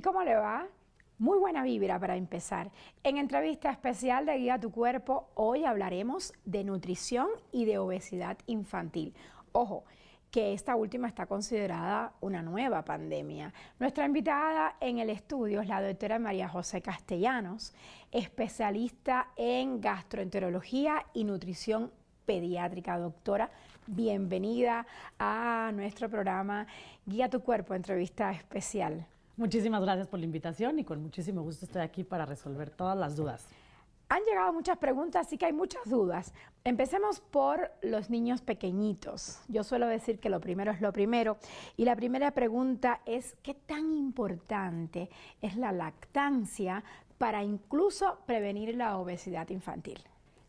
¿Y cómo le va? Muy buena vibra para empezar. En entrevista especial de Guía Tu Cuerpo, hoy hablaremos de nutrición y de obesidad infantil. Ojo, que esta última está considerada una nueva pandemia. Nuestra invitada en el estudio es la doctora María José Castellanos, especialista en gastroenterología y nutrición pediátrica. Doctora, bienvenida a nuestro programa Guía Tu Cuerpo, entrevista especial. Muchísimas gracias por la invitación y con muchísimo gusto estoy aquí para resolver todas las dudas. Han llegado muchas preguntas, así que hay muchas dudas. Empecemos por los niños pequeñitos. Yo suelo decir que lo primero es lo primero. Y la primera pregunta es, ¿qué tan importante es la lactancia para incluso prevenir la obesidad infantil?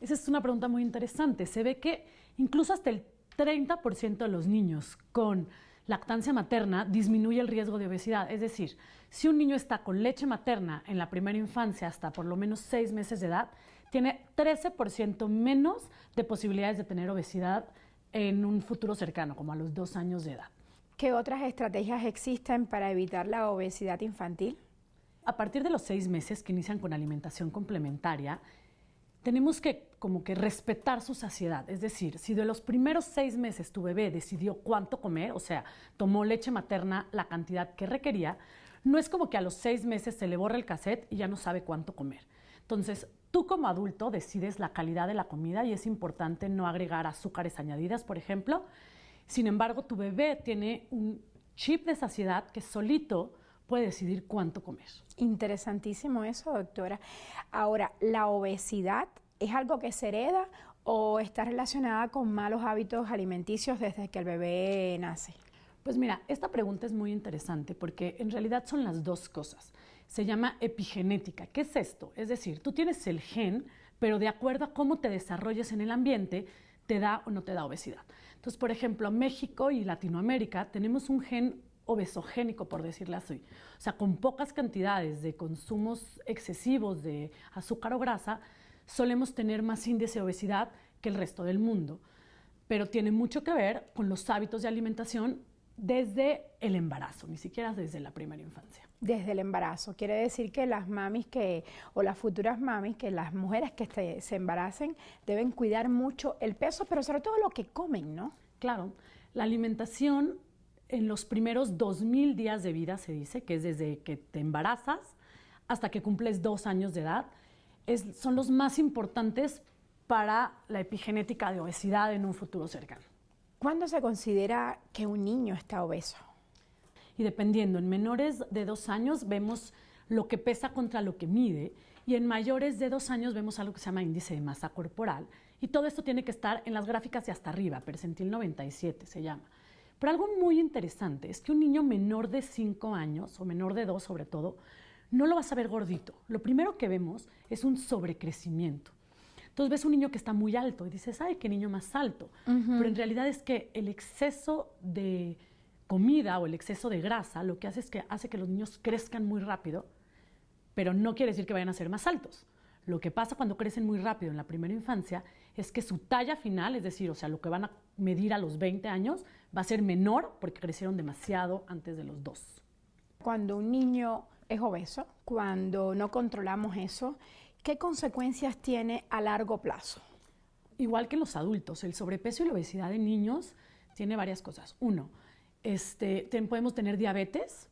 Esa es una pregunta muy interesante. Se ve que incluso hasta el 30% de los niños con lactancia materna disminuye el riesgo de obesidad. Es decir, si un niño está con leche materna en la primera infancia hasta por lo menos 6 meses de edad, tiene 13% menos de posibilidades de tener obesidad en un futuro cercano, como a los 2 años de edad. ¿Qué otras estrategias existen para evitar la obesidad infantil? A partir de los 6 meses que inician con alimentación complementaria, tenemos que como que respetar su saciedad. Es decir, si de los primeros 6 meses tu bebé decidió cuánto comer, o sea, tomó leche materna la cantidad que requería, no es como que a los 6 meses se le borra el cassette y ya no sabe cuánto comer. Entonces, tú como adulto decides la calidad de la comida y es importante no agregar azúcares añadidas, por ejemplo. Sin embargo, tu bebé tiene un chip de saciedad que solito puede decidir cuánto comer. Interesantísimo eso, doctora. Ahora, ¿la obesidad es algo que se hereda o está relacionada con malos hábitos alimenticios desde que el bebé nace? Pues mira, esta pregunta es muy interesante porque en realidad son las dos cosas. Se llama epigenética. ¿Qué es esto? Es decir, tú tienes el gen, pero de acuerdo a cómo te desarrolles en el ambiente, te da o no te da obesidad. Entonces, por ejemplo, México y Latinoamérica tenemos un gen obesogénico, por decirlo así. O sea, con pocas cantidades de consumos excesivos de azúcar o grasa, solemos tener más índice de obesidad que el resto del mundo. Pero tiene mucho que ver con los hábitos de alimentación desde el embarazo, ni siquiera desde la primera infancia. Desde el embarazo. Quiere decir que las mamis o las futuras mamis, que las mujeres que se embaracen, deben cuidar mucho el peso, pero sobre todo lo que comen, ¿no? Claro, la alimentación en los primeros 2000 días de vida, se dice, que es desde que te embarazas hasta que cumples 2 años de edad, son los más importantes para la epigenética de obesidad en un futuro cercano. ¿Cuándo se considera que un niño está obeso? Y dependiendo, en menores de 2 años vemos lo que pesa contra lo que mide, y en mayores de 2 años vemos algo que se llama índice de masa corporal, y todo esto tiene que estar en las gráficas de hasta arriba, percentil 97 se llama. Pero algo muy interesante es que un niño menor de 5 años, o menor de 2 sobre todo, no lo vas a ver gordito. Lo primero que vemos es un sobrecrecimiento. Entonces ves un niño que está muy alto y dices, ¡ay, qué niño más alto! Pero en realidad es que el exceso de comida o el exceso de grasa lo que hace es que hace que los niños crezcan muy rápido, pero no quiere decir que vayan a ser más altos. Lo que pasa cuando crecen muy rápido en la primera infancia es que su talla final, es decir, o sea, lo que van a medir a los 20 años, va a ser menor porque crecieron demasiado antes de los 2. Cuando un niño es obeso, cuando no controlamos eso, ¿qué consecuencias tiene a largo plazo? Igual que en los adultos, el sobrepeso y la obesidad en niños tiene varias cosas. Uno, podemos tener diabetes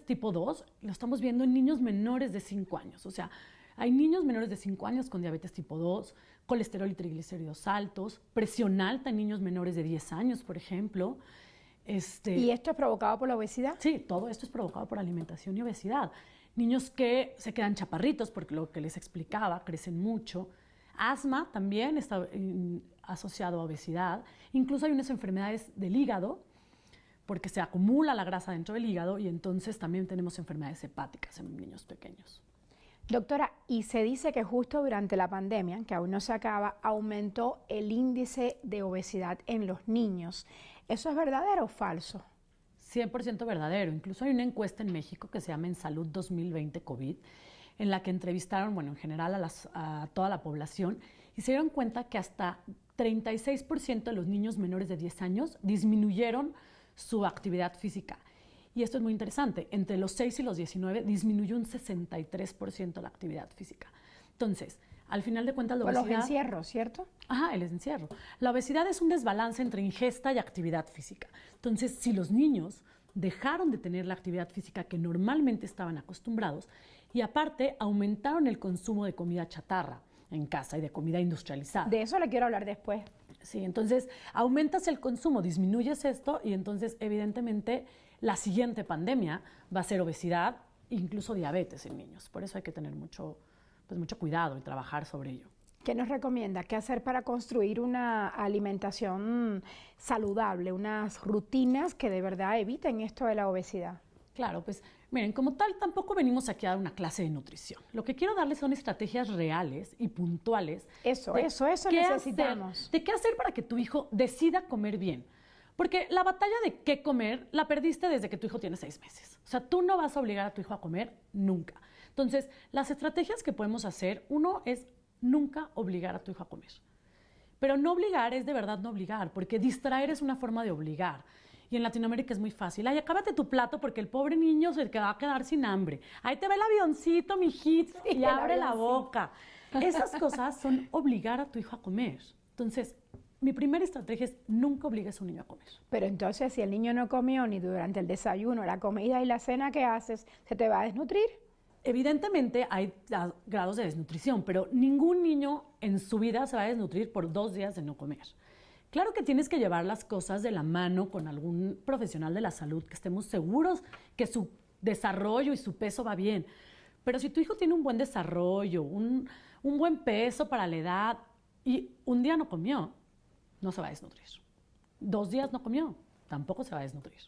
tipo 2, lo estamos viendo en niños menores de 5 años, o sea, hay niños menores de 5 años con diabetes tipo 2, colesterol y triglicéridos altos, presión alta en niños menores de 10 años, por ejemplo. ¿Y esto es provocado por la obesidad? Sí, todo esto es provocado por alimentación y obesidad. Niños que se quedan chaparritos, porque lo que les explicaba, crecen mucho. Asma también está asociado a obesidad. Incluso hay unas enfermedades del hígado, porque se acumula la grasa dentro del hígado y entonces también tenemos enfermedades hepáticas en niños pequeños. Doctora, y se dice que justo durante la pandemia, que aún no se acaba, aumentó el índice de obesidad en los niños. ¿Eso es verdadero o falso? 100% verdadero. Incluso hay una encuesta en México que se llama En Salud 2020 COVID, en la que entrevistaron, bueno, en general a toda la población y se dieron cuenta que hasta 36% de los niños menores de 10 años disminuyeron su actividad física. Y esto es muy interesante, entre los 6 y los 19 disminuyó un 63% la actividad física. Entonces, al final de cuentas, la Por obesidad... los encierros, ¿cierto? Ajá, el encierro. La obesidad es un desbalance entre ingesta y actividad física. Entonces, si los niños dejaron de tener la actividad física que normalmente estaban acostumbrados y aparte aumentaron el consumo de comida chatarra en casa y de comida industrializada. De eso le quiero hablar después. Sí, entonces aumentas el consumo, disminuyes esto y entonces evidentemente la siguiente pandemia va a ser obesidad, incluso diabetes en niños. Por eso hay que tener mucho cuidado y trabajar sobre ello. ¿Qué nos recomienda? ¿Qué hacer para construir una alimentación saludable, unas rutinas que de verdad eviten esto de la obesidad? Claro, pues miren, como tal, tampoco venimos aquí a dar una clase de nutrición. Lo que quiero darles son estrategias reales y puntuales. Eso qué necesitamos. De qué hacer para que tu hijo decida comer bien. Porque la batalla de qué comer la perdiste desde que tu hijo tiene 6 meses. O sea, tú no vas a obligar a tu hijo a comer nunca. Entonces, las estrategias que podemos hacer, uno es nunca obligar a tu hijo a comer. Pero no obligar es de verdad no obligar, porque distraer es una forma de obligar. Y en Latinoamérica es muy fácil. Ay, acábate tu plato porque el pobre niño se va a quedar sin hambre. Ahí te ve el avioncito, mijito, Sí, y abre la boca. Esas cosas son obligar a tu hijo a comer. Entonces, mi primera estrategia es nunca obligues a un niño a comer. Pero entonces, si el niño no comió ni durante el desayuno, la comida y la cena que haces, ¿se te va a desnutrir? Evidentemente hay grados de desnutrición, pero ningún niño en su vida se va a desnutrir por 2 días de no comer. Claro que tienes que llevar las cosas de la mano con algún profesional de la salud, que estemos seguros que su desarrollo y su peso va bien. Pero si tu hijo tiene un buen desarrollo, un buen peso para la edad y un día no comió, no se va a desnutrir. 2 días no comió, tampoco se va a desnutrir.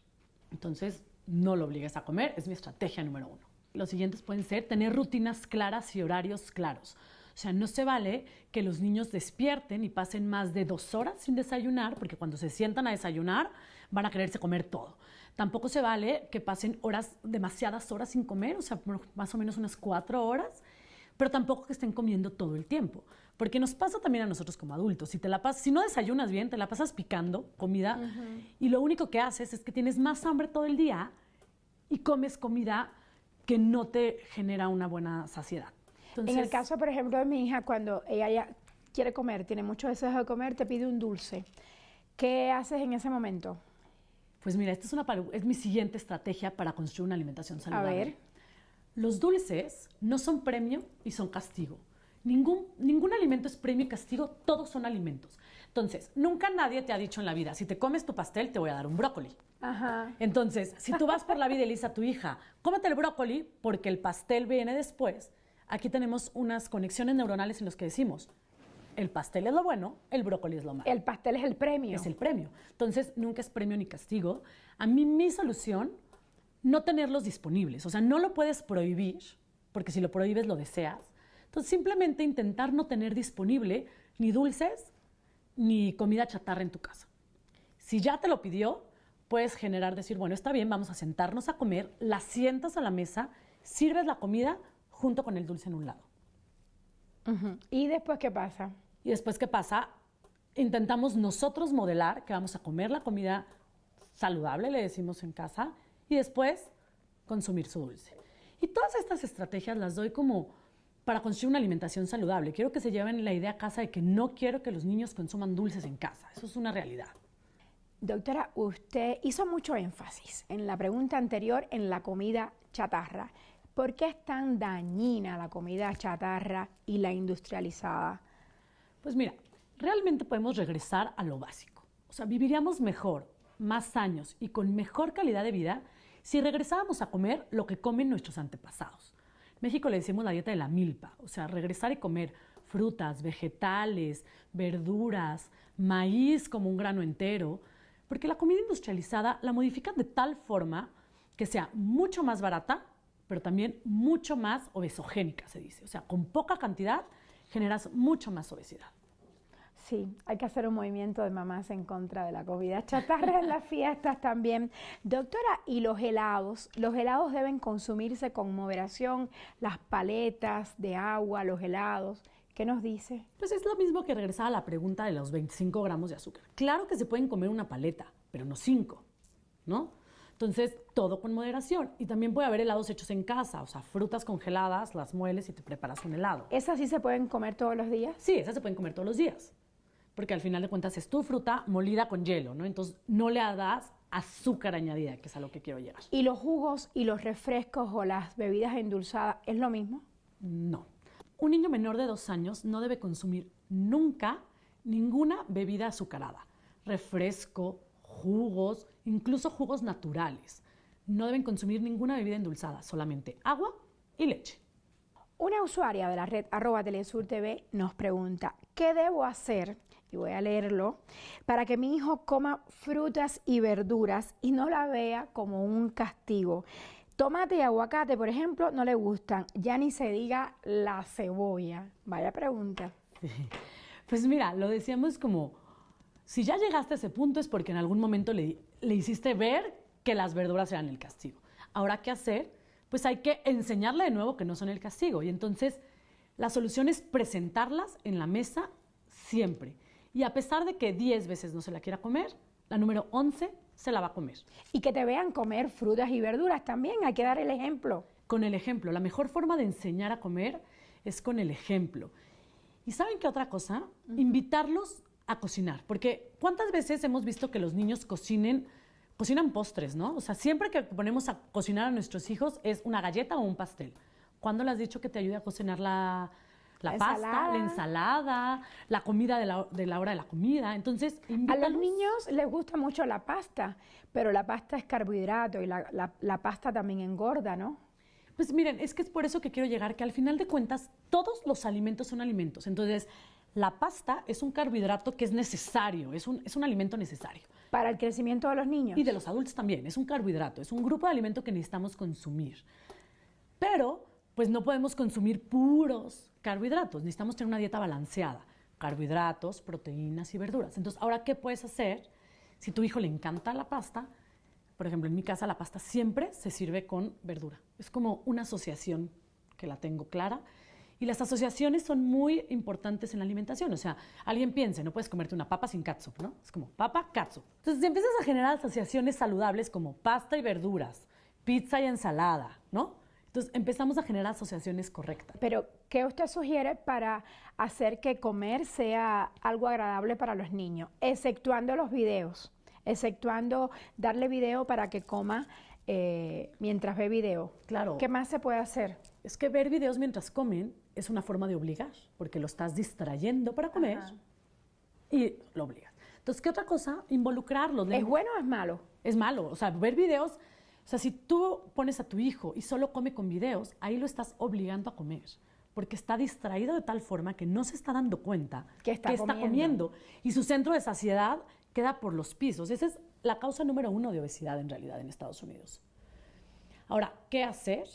Entonces, no lo obligues a comer, es mi estrategia número 1. Los siguientes pueden ser tener rutinas claras y horarios claros. O sea, no se vale que los niños despierten y pasen más de 2 horas sin desayunar, porque cuando se sientan a desayunar van a quererse comer todo. Tampoco se vale que pasen demasiadas horas sin comer, o sea, más o menos unas 4 horas, pero tampoco que estén comiendo todo el tiempo. Porque nos pasa también a nosotros como adultos. Si no desayunas bien, te la pasas picando comida y lo único que haces es que tienes más hambre todo el día y comes comida que no te genera una buena saciedad. Entonces, en el caso, por ejemplo, de mi hija, cuando ella ya quiere comer, tiene mucho deseo de comer, te pide un dulce. ¿Qué haces en ese momento? Pues mira, esta es mi siguiente estrategia para construir una alimentación saludable. A ver. Los dulces no son premio y son castigo. Ningún alimento es premio y castigo, todos son alimentos. Entonces, nunca nadie te ha dicho en la vida, si te comes tu pastel, te voy a dar un brócoli. Ajá. Entonces, si tú vas por la vida y le dices a tu hija, cómete el brócoli porque el pastel viene después, aquí tenemos unas conexiones neuronales en las que decimos, el pastel es lo bueno, el brócoli es lo malo. El pastel es el premio. Es el premio. Entonces, nunca es premio ni castigo. A mí, mi solución, no tenerlos disponibles. O sea, no lo puedes prohibir, porque si lo prohíbes, lo deseas. Entonces, simplemente intentar no tener disponible ni dulces ni comida chatarra en tu casa. Si ya te lo pidió, puedes decir, bueno, está bien, vamos a sentarnos a comer, la sientas a la mesa, sirves la comida junto con el dulce en un lado. ¿Y después qué pasa? Y después, ¿qué pasa? Intentamos nosotros modelar que vamos a comer la comida saludable, le decimos en casa, y después consumir su dulce. Y todas estas estrategias las doy como para construir una alimentación saludable. Quiero que se lleven la idea a casa de que no quiero que los niños consuman dulces en casa. Eso es una realidad. Doctora, usted hizo mucho énfasis en la pregunta anterior en la comida chatarra. ¿Por qué es tan dañina la comida chatarra y la industrializada? Pues mira, realmente podemos regresar a lo básico. O sea, viviríamos mejor, más años y con mejor calidad de vida si regresábamos a comer lo que comen nuestros antepasados. En México le decimos la dieta de la milpa, o sea, regresar y comer frutas, vegetales, verduras, maíz como un grano entero, porque la comida industrializada la modifican de tal forma que sea mucho más barata, pero también mucho más obesogénica, se dice. O sea, con poca cantidad generas mucho más obesidad. Sí, hay que hacer un movimiento de mamás en contra de la comida chatarra en las fiestas también. Doctora, ¿y los helados? ¿Los helados deben consumirse con moderación? Las paletas de agua, los helados, ¿qué nos dice? Pues es lo mismo que regresar a la pregunta de los 25 gramos de azúcar. Claro que se pueden comer una paleta, pero no 5, ¿no? Entonces, todo con moderación. Y también puede haber helados hechos en casa, o sea, frutas congeladas, las mueles y te preparas un helado. ¿Esas sí se pueden comer todos los días? Sí, esas se pueden comer todos los días, porque al final de cuentas es tu fruta molida con hielo, ¿no? Entonces, no le das azúcar añadida, que es a lo que quiero llegar. ¿Y los jugos y los refrescos o las bebidas endulzadas es lo mismo? No. Un niño menor de 2 años no debe consumir nunca ninguna bebida azucarada, refresco, jugos, incluso jugos naturales. No deben consumir ninguna bebida endulzada, solamente agua y leche. Una usuaria de la red @TelesurTV nos pregunta, ¿qué debo hacer? Y voy a leerlo, para que mi hijo coma frutas y verduras y no la vea como un castigo. Tomate y aguacate, por ejemplo, no le gustan, ya ni se diga la cebolla. Vaya pregunta. Pues mira, lo decíamos como, si ya llegaste a ese punto es porque en algún momento le hiciste ver que las verduras eran el castigo. Ahora, ¿qué hacer? Pues hay que enseñarle de nuevo que no son el castigo. Y entonces, la solución es presentarlas en la mesa siempre. Y a pesar de que 10 veces no se la quiera comer, la número 11 se la va a comer. Y que te vean comer frutas y verduras también, hay que dar el ejemplo. Con el ejemplo. La mejor forma de enseñar a comer es con el ejemplo. ¿Y saben qué otra cosa? Invitarlos a cocinar. Porque ¿cuántas veces hemos visto que los niños cocinan postres, ¿no? O sea, siempre que ponemos a cocinar a nuestros hijos es una galleta o un pastel. ¿Cuándo le has dicho que te ayude a cocinar la pasta, la ensalada, la comida de la hora de la comida? Entonces, invítalos. A los niños les gusta mucho la pasta, pero la pasta es carbohidrato y la pasta también engorda, ¿no? Pues miren, es que es por eso que quiero llegar, que al final de cuentas todos los alimentos son alimentos. Entonces, la pasta es un carbohidrato que es necesario, es un alimento necesario. Para el crecimiento de los niños. Y de los adultos también, es un carbohidrato, es un grupo de alimentos que necesitamos consumir. Pero, pues no podemos consumir puros carbohidratos, necesitamos tener una dieta balanceada. Carbohidratos, proteínas y verduras. Entonces, ahora, ¿qué puedes hacer? Si a tu hijo le encanta la pasta, por ejemplo, en mi casa la pasta siempre se sirve con verdura. Es como una asociación que la tengo clara. Y las asociaciones son muy importantes en la alimentación. O sea, alguien piense, no puedes comerte una papa sin catsup, ¿no? Es como papa, catsup. Entonces, empiezas a generar asociaciones saludables como pasta y verduras, pizza y ensalada, ¿no? Entonces, empezamos a generar asociaciones correctas. Pero, ¿qué usted sugiere para hacer que comer sea algo agradable para los niños? Exceptuando los videos, exceptuando darle video para que coma mientras ve video. Claro. ¿Qué más se puede hacer? Es que ver videos mientras comen es una forma de obligar, porque lo estás distrayendo para comer. Ajá. Y lo obligas. Entonces, ¿qué otra cosa? Involucrarlos. ¿Es bueno o es malo? Es malo. O sea, ver videos, o sea, si tú pones a tu hijo y solo come con videos, ahí lo estás obligando a comer, porque está distraído de tal forma que no se está dando cuenta que está comiendo. Y su centro de saciedad queda por los pisos. Esa es la causa número 1 de obesidad en realidad en Estados Unidos. Ahora, ¿qué hacer?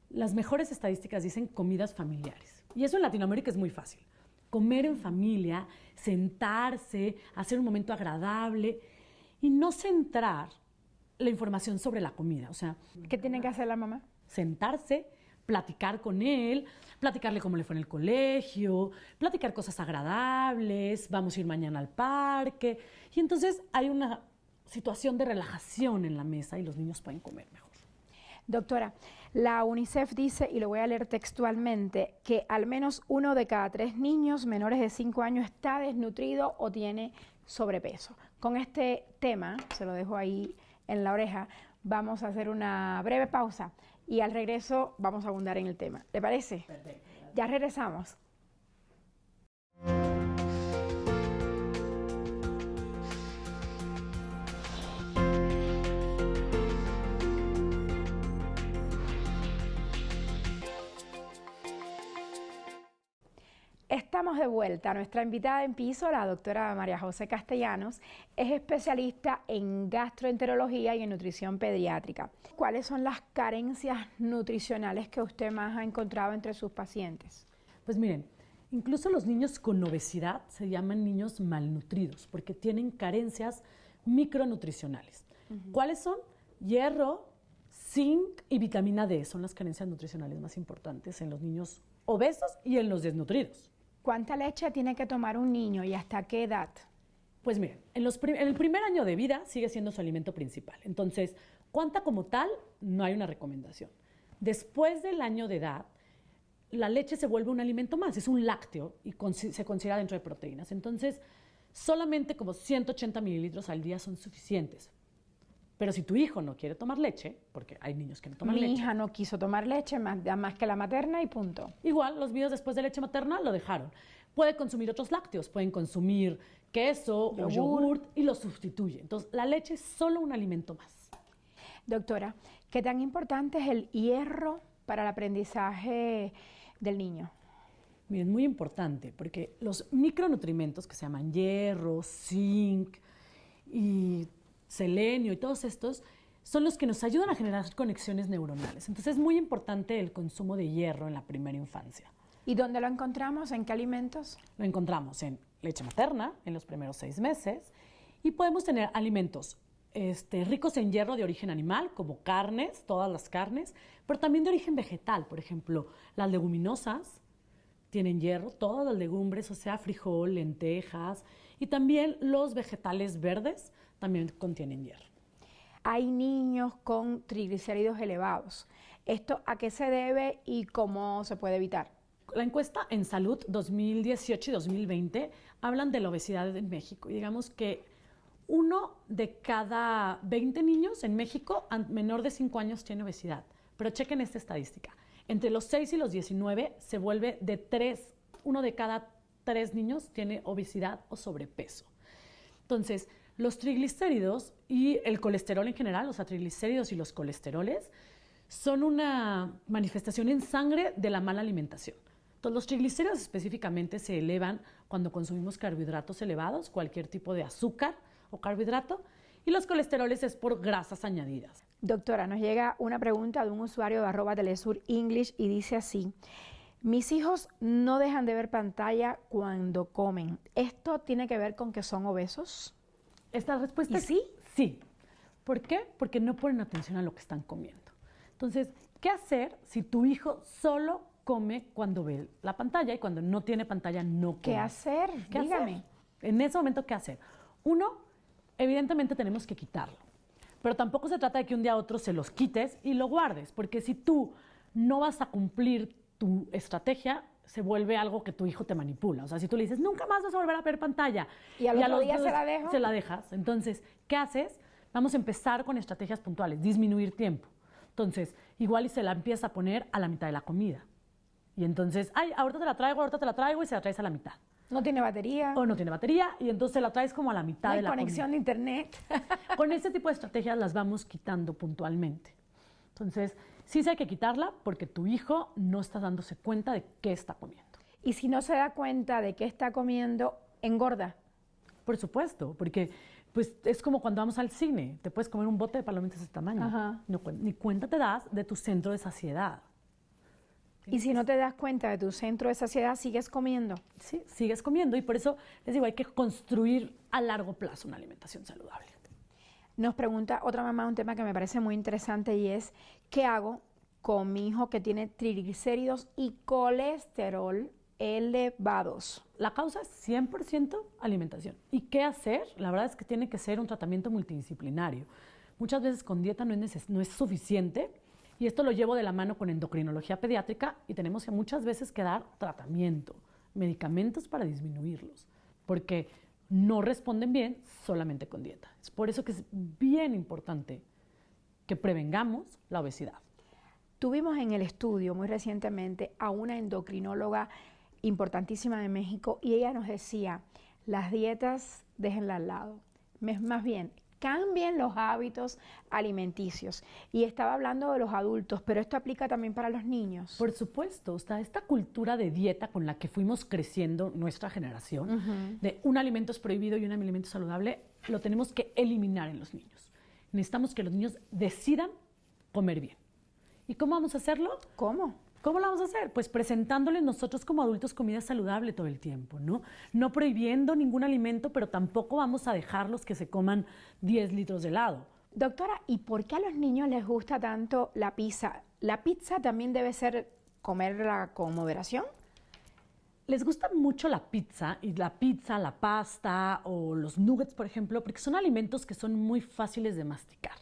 Las mejores estadísticas dicen comidas familiares. Y eso en Latinoamérica es muy fácil. Comer en familia, sentarse, hacer un momento agradable y no centrar la información sobre la comida. O sea, ¿qué tiene que hacer la mamá? Sentarse, platicar con él, platicarle cómo le fue en el colegio, platicar cosas agradables, vamos a ir mañana al parque. Y entonces hay una situación de relajación en la mesa y los niños pueden comer mejor. Doctora, la UNICEF dice, y lo voy a leer textualmente, que al menos 1 de cada 3 niños menores de 5 años está desnutrido o tiene sobrepeso. Con este tema, se lo dejo ahí en la oreja, vamos a hacer una breve pausa y al regreso vamos a abundar en el tema. ¿Le parece? Perfecto. Ya regresamos. Estamos de vuelta. Nuestra invitada en piso, la doctora María José Castellanos, es especialista en gastroenterología y en nutrición pediátrica. ¿Cuáles son las carencias nutricionales que usted más ha encontrado entre sus pacientes? Pues miren, incluso los niños con obesidad se llaman niños malnutridos porque tienen carencias micronutricionales. ¿Cuáles son? Hierro, zinc y vitamina D son las carencias nutricionales más importantes en los niños obesos y en los desnutridos. ¿Cuánta leche tiene que tomar un niño y hasta qué edad? Pues miren, en el primer año de vida sigue siendo su alimento principal. Entonces, ¿Cuánta como tal? No hay una recomendación. Después del año de edad, la leche se vuelve un alimento más, es un lácteo y se considera dentro de proteínas. Entonces, solamente como 180 mililitros al día son suficientes. Pero si tu hijo no quiere tomar leche, porque hay niños que no toman leche. Mi hija no quiso tomar leche más que la materna y punto. Igual, los míos después de leche materna lo dejaron. Puede consumir otros lácteos, pueden consumir queso o yogurt y lo sustituye. Entonces, la leche es solo un alimento más. Doctora, ¿qué tan importante es el hierro para el aprendizaje del niño? Miren, muy importante, porque los micronutrientes que se llaman hierro, zinc y selenio y todos estos son los que nos ayudan a generar conexiones neuronales. Entonces es muy importante el consumo de hierro en la primera infancia. ¿Y dónde lo encontramos? ¿En qué alimentos? Lo encontramos en leche materna en los primeros 6 meses y podemos tener alimentos ricos en hierro de origen animal, como carnes, todas las carnes, pero también de origen vegetal. Por ejemplo, las leguminosas tienen hierro, todas las legumbres, o sea, frijol, lentejas, y también los vegetales verdes también contienen hierro. Hay niños con triglicéridos elevados. ¿Esto a qué se debe y cómo se puede evitar? La encuesta en salud 2018 y 2020 hablan de la obesidad en México. Y digamos que 1 de cada 20 niños en México menor de 5 años tiene obesidad. Pero chequen esta estadística. Entre los 6 y los 19 se vuelve de 3, 1 de cada 3 niños tiene obesidad o sobrepeso. Entonces, los triglicéridos y el colesterol en general, o sea, triglicéridos y los colesteroles, son una manifestación en sangre de la mala alimentación. Entonces, los triglicéridos específicamente se elevan cuando consumimos carbohidratos elevados, cualquier tipo de azúcar o carbohidrato, y los colesteroles es por grasas añadidas. Doctora, nos llega una pregunta de un usuario de @telesurenglish y dice así: mis hijos no dejan de ver pantalla cuando comen. ¿Esto tiene que ver con que son obesos? Esta respuesta es sí. Sí. ¿Por qué? Porque no ponen atención a lo que están comiendo. Entonces, ¿qué hacer si tu hijo solo come cuando ve la pantalla y cuando no tiene pantalla no come? ¿Qué hacer? Dígame. En ese momento, ¿qué hacer? 1, evidentemente tenemos que quitarlo. Pero tampoco se trata de que un día a otro se los quites y lo guardes, porque si tú no vas a cumplir tu estrategia, se vuelve algo que tu hijo te manipula. O sea, si tú le dices, nunca más vas a volver a ver pantalla. Y al otro día se la dejo. Se la dejas. Entonces, ¿qué haces? Vamos a empezar con estrategias puntuales, disminuir tiempo. Entonces, igual y se la empieza a poner a la mitad de la comida. Y entonces, ay, ahorita te la traigo y se la traes a la mitad. No tiene batería. O no tiene batería y entonces la traes como a la mitad de la comida. Conexión de internet. Con ese tipo de estrategias las vamos quitando puntualmente. Entonces, sí hay que quitarla porque tu hijo no está dándose cuenta de qué está comiendo. Y si no se da cuenta de qué está comiendo, engorda. Por supuesto, porque pues es como cuando vamos al cine, te puedes comer un bote de palomitas de ese tamaño. Ajá. No, ni cuenta te das de tu centro de saciedad. Y si no te das cuenta de tu centro de saciedad, sigues comiendo. Sí, sigues comiendo y por eso les digo, hay que construir a largo plazo una alimentación saludable. Nos pregunta otra mamá un tema que me parece muy interesante y es, ¿qué hago con mi hijo que tiene triglicéridos y colesterol elevados? La causa es 100% alimentación. ¿Y qué hacer? La verdad es que tiene que ser un tratamiento multidisciplinario. Muchas veces con dieta no es suficiente y esto lo llevo de la mano con endocrinología pediátrica y tenemos que muchas veces que dar tratamiento, medicamentos para disminuirlos, porque no responden bien solamente con dieta. Es por eso que es bien importante que prevengamos la obesidad. Tuvimos en el estudio muy recientemente a una endocrinóloga importantísima de México y ella nos decía, las dietas déjenlas al lado, más bien cambien los hábitos alimenticios. Y estaba hablando de los adultos, pero esto aplica también para los niños. Por supuesto, o sea, esta cultura de dieta con la que fuimos creciendo nuestra generación, de un alimento es prohibido y un alimento es saludable, lo tenemos que eliminar en los niños. Necesitamos que los niños decidan comer bien. ¿Y cómo vamos a hacerlo? ¿Cómo? ¿Cómo lo vamos a hacer? Pues presentándoles nosotros como adultos comida saludable todo el tiempo, ¿no? No prohibiendo ningún alimento, pero tampoco vamos a dejarlos que se coman 10 litros de helado. Doctora, ¿y por qué a los niños les gusta tanto la pizza? ¿La pizza también debe ser comerla con moderación? Les gusta mucho la pizza, la pasta o los nuggets, por ejemplo, porque son alimentos que son muy fáciles de masticar.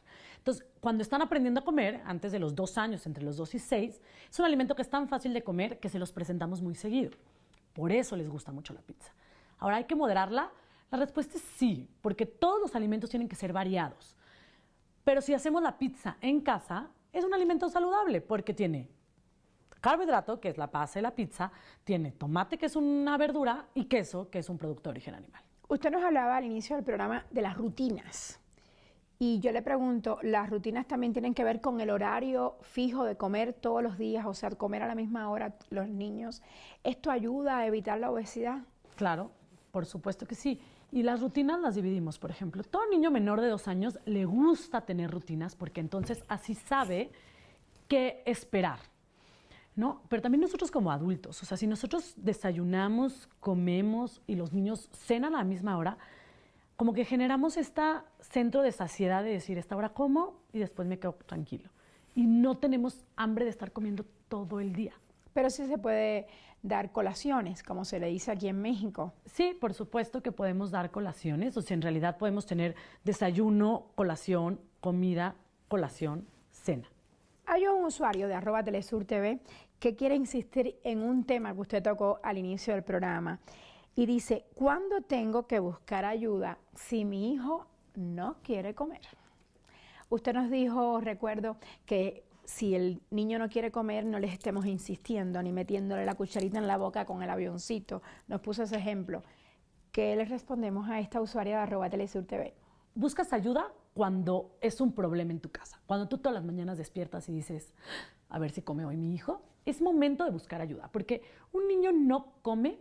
Entonces, cuando están aprendiendo a comer, antes de los 2 años, entre los 2 y 6, es un alimento que es tan fácil de comer que se los presentamos muy seguido. Por eso les gusta mucho la pizza. Ahora, ¿hay que moderarla? La respuesta es sí, porque todos los alimentos tienen que ser variados. Pero si hacemos la pizza en casa, es un alimento saludable porque tiene carbohidrato, que es la base de la pizza, tiene tomate, que es una verdura, y queso, que es un producto de origen animal. Usted nos hablaba al inicio del programa de las rutinas. Y yo le pregunto, ¿las rutinas también tienen que ver con el horario fijo de comer todos los días? O sea, comer a la misma hora los niños. ¿Esto ayuda a evitar la obesidad? Claro, por supuesto que sí. Y las rutinas las dividimos, por ejemplo. Todo niño menor de 2 años le gusta tener rutinas porque entonces así sabe qué esperar, ¿no? Pero también nosotros como adultos, o sea, si nosotros desayunamos, comemos y los niños cenan a la misma hora, como que generamos este centro de saciedad de decir, esta hora como y después me quedo tranquilo. Y no tenemos hambre de estar comiendo todo el día. Pero sí se puede dar colaciones, como se le dice aquí en México. Sí, por supuesto que podemos dar colaciones, o sea, en realidad podemos tener desayuno, colación, comida, colación, cena. Hay un usuario de @Telesur TV que quiere insistir en un tema que usted tocó al inicio del programa y dice, ¿cuándo tengo que buscar ayuda si mi hijo no quiere comer? Usted nos dijo, recuerdo, que si el niño no quiere comer, no les estemos insistiendo ni metiéndole la cucharita en la boca con el avioncito. Nos puso ese ejemplo. ¿Qué le respondemos a esta usuaria de @Telesur TV? Buscas ayuda cuando es un problema en tu casa. Cuando tú todas las mañanas despiertas y dices, a ver si come hoy mi hijo, es momento de buscar ayuda, porque un niño no come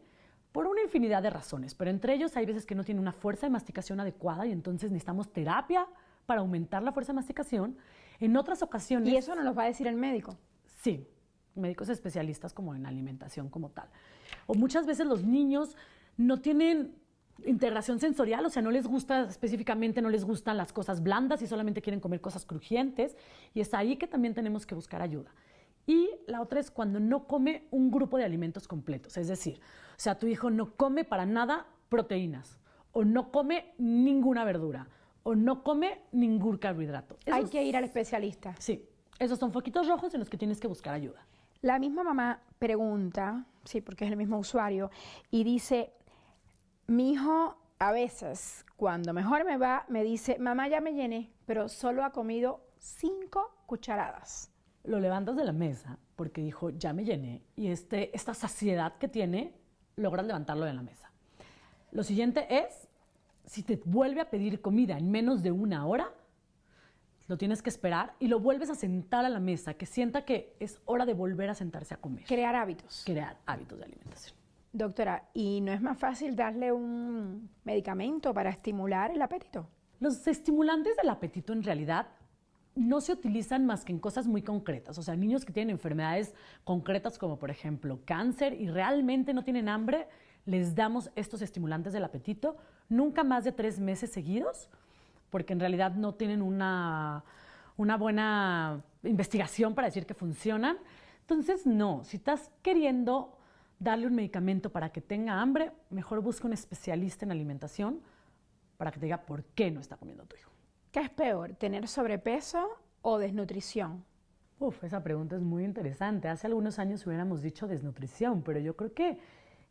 por una infinidad de razones, pero entre ellos hay veces que no tiene una fuerza de masticación adecuada y entonces necesitamos terapia para aumentar la fuerza de masticación. En otras ocasiones... ¿Y eso nos lo va a decir el médico? Sí, médicos especialistas como en alimentación como tal. O muchas veces los niños no tienen integración sensorial, o sea, no les gusta específicamente, no les gustan las cosas blandas y solamente quieren comer cosas crujientes, y es ahí que también tenemos que buscar ayuda. Y la otra es cuando no come un grupo de alimentos completos, es decir, o sea, tu hijo no come para nada proteínas, o no come ninguna verdura, o no come ningún carbohidrato. Hay que ir al especialista. Sí, esos son foquitos rojos en los que tienes que buscar ayuda. La misma mamá pregunta, sí, porque es el mismo usuario, y dice, mi hijo a veces, cuando mejor me va, me dice, mamá, ya me llené, pero solo ha comido 5 cucharadas. Lo levantas de la mesa porque dijo, ya me llené, y esta saciedad que tiene, logras levantarlo de la mesa. Lo siguiente es, si te vuelve a pedir comida en menos de 1 hora, lo tienes que esperar y lo vuelves a sentar a la mesa, que sienta que es hora de volver a sentarse a comer. Crear hábitos. Crear hábitos de alimentación. Doctora, ¿y no es más fácil darle un medicamento para estimular el apetito? Los estimulantes del apetito en realidad no se utilizan más que en cosas muy concretas. O sea, niños que tienen enfermedades concretas como por ejemplo cáncer y realmente no tienen hambre, les damos estos estimulantes del apetito nunca más de 3 meses seguidos, porque en realidad no tienen una buena investigación para decir que funcionan. Entonces, no, si estás queriendo darle un medicamento para que tenga hambre, mejor busca un especialista en alimentación para que te diga por qué no está comiendo tu hijo. ¿Qué es peor, tener sobrepeso o desnutrición? Esa pregunta es muy interesante. Hace algunos años hubiéramos dicho desnutrición, pero yo creo que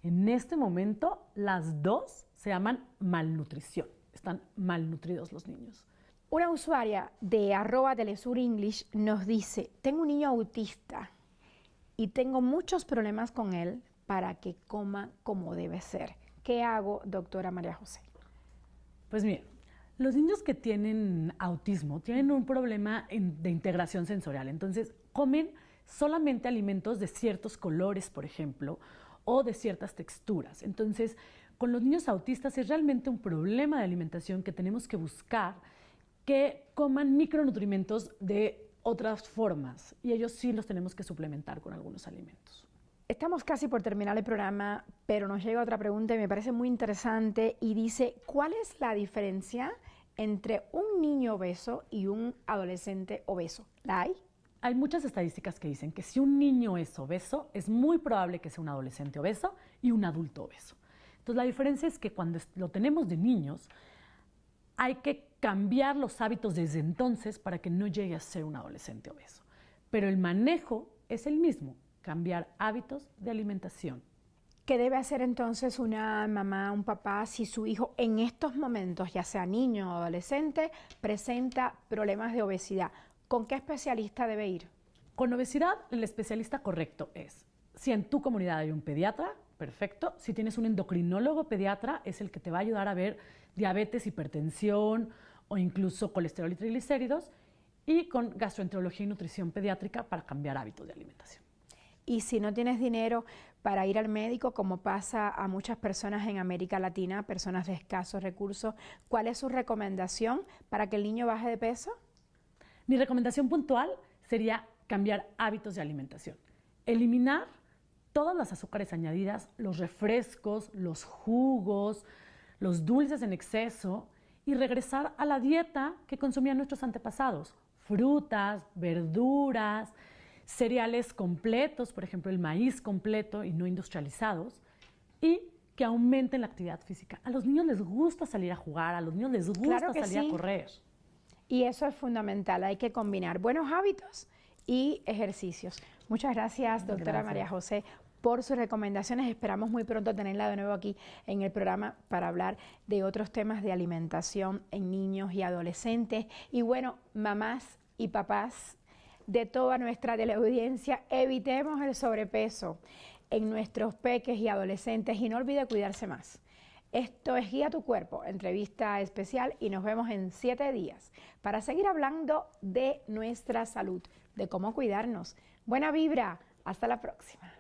en este momento las dos se llaman malnutrición. Están malnutridos los niños. Una usuaria de @TelesurEnglish nos dice, tengo un niño autista y tengo muchos problemas con él para que coma como debe ser. ¿Qué hago, doctora María José? Pues miren, los niños que tienen autismo tienen un problema de integración sensorial. Entonces, comen solamente alimentos de ciertos colores, por ejemplo, o de ciertas texturas. Entonces, con los niños autistas es realmente un problema de alimentación que tenemos que buscar que coman micronutrientes de otras formas y ellos sí los tenemos que suplementar con algunos alimentos. Estamos casi por terminar el programa, pero nos llega otra pregunta y me parece muy interesante y dice, ¿cuál es la diferencia entre un niño obeso y un adolescente obeso? ¿La hay? Hay muchas estadísticas que dicen que si un niño es obeso, es muy probable que sea un adolescente obeso y un adulto obeso. Entonces, la diferencia es que cuando lo tenemos de niños, hay que cambiar los hábitos desde entonces para que no llegue a ser un adolescente obeso. Pero el manejo es el mismo, cambiar hábitos de alimentación. ¿Qué debe hacer entonces una mamá, un papá, si su hijo en estos momentos, ya sea niño o adolescente, presenta problemas de obesidad? ¿Con qué especialista debe ir? Con obesidad, el especialista correcto es, si en tu comunidad hay un pediatra, perfecto. Si tienes un endocrinólogo pediatra, es el que te va a ayudar a ver diabetes, hipertensión o incluso colesterol y triglicéridos, y con gastroenterología y nutrición pediátrica para cambiar hábitos de alimentación. Y si no tienes dinero para ir al médico, como pasa a muchas personas en América Latina, personas de escasos recursos, ¿cuál es su recomendación para que el niño baje de peso? Mi recomendación puntual sería cambiar hábitos de alimentación. Eliminar todas las azúcares añadidas, los refrescos, los jugos, los dulces en exceso y regresar a la dieta que consumían nuestros antepasados. Frutas, verduras, cereales completos, por ejemplo el maíz completo y no industrializados, y que aumenten la actividad física. A los niños les gusta salir a jugar, a los niños les gusta salir a correr. Y eso es fundamental, hay que combinar buenos hábitos y ejercicios. Muchas gracias, doctora María José, por sus recomendaciones. Esperamos muy pronto tenerla de nuevo aquí en el programa para hablar de otros temas de alimentación en niños y adolescentes. Y bueno, mamás y papás de toda nuestra teleaudiencia, evitemos el sobrepeso en nuestros peques y adolescentes y no olvide cuidarse más. Esto es Guía tu Cuerpo, entrevista especial, y nos vemos en 7 días para seguir hablando de nuestra salud, de cómo cuidarnos. Buena vibra, hasta la próxima.